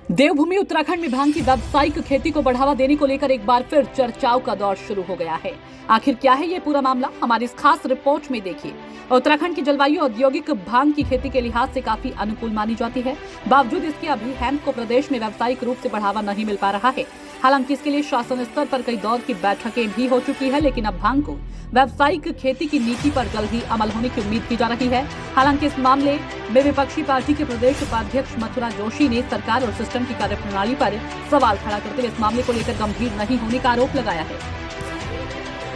देवभूमि उत्तराखंड में भांग की व्यावसायिक खेती को बढ़ावा देने को लेकर एक बार फिर चर्चाओं का दौर शुरू हो गया है। आखिर क्या है ये पूरा मामला, हमारी इस खास रिपोर्ट में देखिए। उत्तराखंड की जलवायु औद्योगिक भांग की खेती के लिहाज से काफी अनुकूल मानी जाती है। बावजूद इसके अभी हेम्प को प्रदेश में व्यावसायिक रूप से बढ़ावा नहीं मिल पा रहा है। हालांकि इसके लिए शासन स्तर पर कई दौर की बैठकें भी हो चुकी है, लेकिन अब भांग को व्यावसायिक खेती की नीति पर जल्द ही अमल होने की उम्मीद की जा रही है। हालांकि इस मामले में विपक्षी पार्टी के प्रदेश उपाध्यक्ष मथुरा जोशी ने सरकार और सिस्टम की कार्यप्रणाली पर सवाल खड़ा करते हुए इस मामले को लेकर गंभीर नहीं होने का आरोप लगाया है।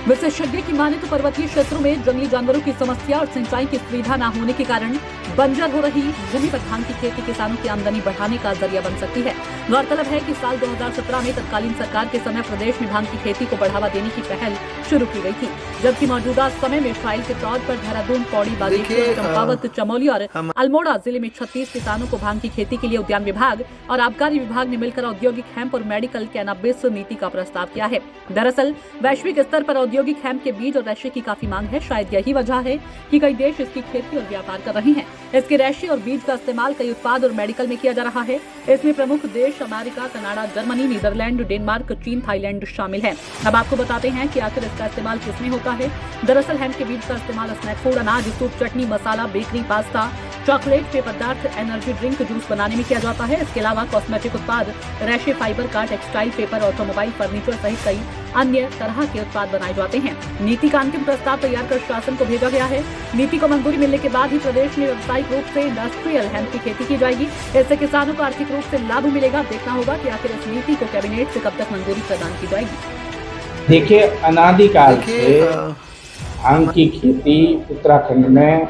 विशेषज्ञ की माने तो पर्वतीय क्षेत्रों में जंगली जानवरों की समस्या और सिंचाई की सुविधा न होने के कारण बंजर हो रही भूमि पर धान की खेती किसानों की आमदनी बढ़ाने का जरिया बन सकती है। गौरतलब है कि साल 2017 में तत्कालीन सरकार के समय प्रदेश में धान की खेती को बढ़ावा देने की पहल शुरू की गई थी, जबकि मौजूदा समय में ट्रायल के तौर पर देहरादून, पौड़ी, बागेश्वर, चंपावत, चमोली और अल्मोड़ा जिले में 36 किसानों को भांग की खेती के लिए उद्यान विभाग और आबकारी विभाग ने मिलकर औद्योगिक हेम्प और मेडिकल कैनाबिस नीति का प्रस्ताव किया है। दरअसल वैश्विक स्तर पर औद्योगिक हेम्प के बीज और रेशे की काफी मांग है। शायद यही वजह है कि कई देश इसकी खेती और व्यापार कर रहे हैं। इसके रेशे और बीज का इस्तेमाल कई उत्पाद और मेडिकल में किया जा रहा है। इसमें प्रमुख देश America, Canada, Germany, Netherlands, Denmark, चीन, थाईलैंड शामिल हैं। अब आपको बताते हैं कि आखिर इसका इस्तेमाल किसमें होता है। दरअसल हेम्प के बीज का इस्तेमाल स्नैक फूड, अनाज, सूप, चटनी, मसाला, बेकरी, पास्ता, चॉकलेट, पेय पदार्थ, एनर्जी ड्रिंक, जूस बनाने में किया जाता है। इसके अलावा कॉस्मेटिक उत्पाद, रेशे, फाइबर का, टेक्सटाइल, पेपर, ऑटोमोबाइल, फर्नीचर सहित कई अन्य तरह के उत्पाद बनाए जाते हैं। नीति का अंतिम प्रस्ताव तैयार कर शासन को भेजा गया है। नीति को मंजूरी मिलने के बाद ही प्रदेश में व्यावसायिक रूप से इंडस्ट्रियल हेम्प की खेती की जाएगी। इससे किसानों को आर्थिक रूप से लाभ मिलेगा। देखना होगा कि आखिर इस नीति को कैबिनेट से कब तक मंजूरी प्रदान की जाएगी। देखिए, अनादिकाल से भांग की खेती उत्तराखंड में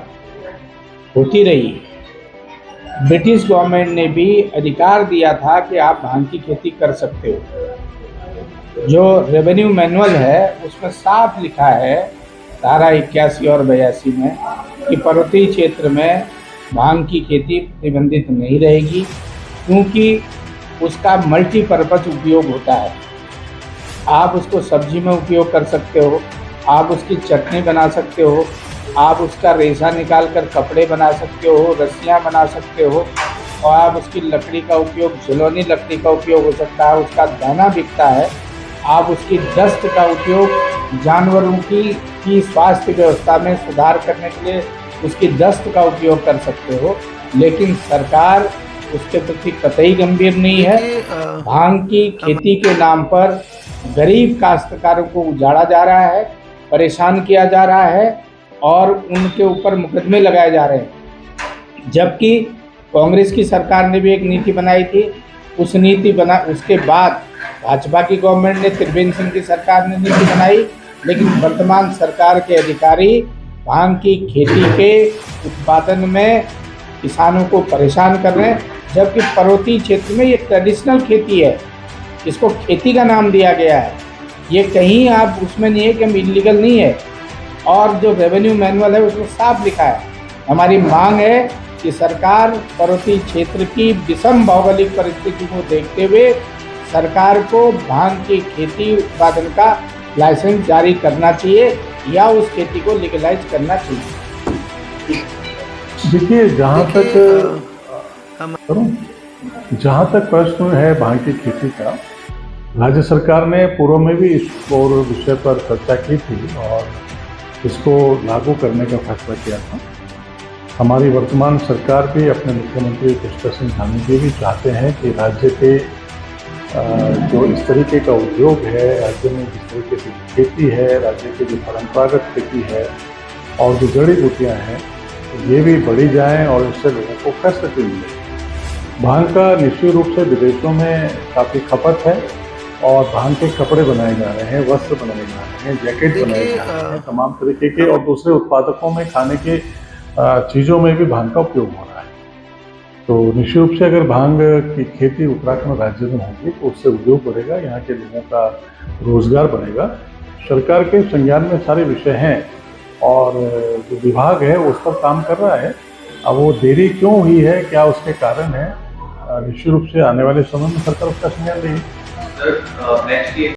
होती रही है। ब्रिटिश गवर्नमेंट ने भी अधिकार दिया था कि आप भांग की खेती कर सकते हो। जो रेवेन्यू मैनुअल है उसमें साफ लिखा है धारा 81 और 82 में कि पर्वतीय क्षेत्र में भांग की खेती प्रतिबंधित नहीं रहेगी, क्योंकि उसका मल्टीपर्पज उपयोग होता है। आप उसको सब्जी में उपयोग कर सकते हो, आप उसकी चटनी बना सकते हो, आप उसका रेशा निकाल कर कपड़े बना सकते हो, रस्सियाँ बना सकते हो, और आप उसकी लकड़ी का उपयोग, झुलौनी लकड़ी का उपयोग हो सकता है। उसका दाना बिकता है। आप उसकी डस्ट का उपयोग जानवरों की स्वास्थ्य व्यवस्था में सुधार करने के लिए उसकी डस्ट का उपयोग कर सकते हो। लेकिन सरकार उसके प्रति कतई गंभीर नहीं है। भांग की खेती के नाम पर गरीब काश्तकारों को उजाड़ा जा रहा है, परेशान किया जा रहा है और उनके ऊपर मुकदमे लगाए जा रहे हैं। जबकि कांग्रेस की सरकार ने भी एक नीति बनाई थी। उसके बाद भाजपा की गवर्नमेंट ने, त्रिवेंद्र सिंह की सरकार ने नीति बनाई, लेकिन वर्तमान सरकार के अधिकारी भांग की खेती के उत्पादन में किसानों को परेशान कर रहे हैं। जबकि पर्वतीय क्षेत्र में ये ट्रेडिशनल खेती है, इसको खेती का नाम दिया गया है। ये कहीं आप उसमें नहीं है कि इलीगल नहीं है। और जो रेवेन्यू मैनुअल है उसमें साफ लिखा है। हमारी मांग है कि सरकार पर्वतीय क्षेत्र की विषम भौगोलिक परिस्थिति को देखते हुए सरकार को भांग की खेती उत्पादन का लाइसेंस जारी करना चाहिए या उस खेती को लीगलाइज करना चाहिए। देखिए, जहाँ तक प्रश्न है भांग की खेती का, राज्य सरकार ने पूर्व में भी इस विषय पर चर्चा की थी और इसको लागू करने का फैसला किया था। हमारी वर्तमान सरकार भी अपने मुख्यमंत्री पुष्कर सिंह धामी जी भी चाहते हैं कि राज्य के जो इस तरीके का उद्योग है, राज्य में जिस तरीके से खेती है, राज्य की जो परंपरागत खेती है और जो जड़ी बूटियाँ हैं, ये भी बढ़ी जाएं और इससे लोगों को कष्ट मिले। भांग का निश्चित रूप से विदेशों में काफ़ी खपत है और भांग के कपड़े बनाए जा रहे हैं, वस्त्र बनाए जा रहे हैं, जैकेट बनाए जा रहे हैं, तमाम तरीके के, और दूसरे उत्पादकों में खाने के चीज़ों में भी भांग का उपयोग हो रहा है। तो निश्चित रूप से अगर भांग की खेती उत्तराखंड राज्य में होगी तो उससे उद्योग बढ़ेगा, यहाँ के लोगों का रोजगार बढ़ेगा। सरकार के संज्ञान में सारे विषय हैं और जो विभाग है उस पर काम कर रहा है। अब वो देरी क्यों हुई है, क्या उसके कारण है, निश्चित रूप से आने वाले समय में सरकार उसका संज्ञान लेगी।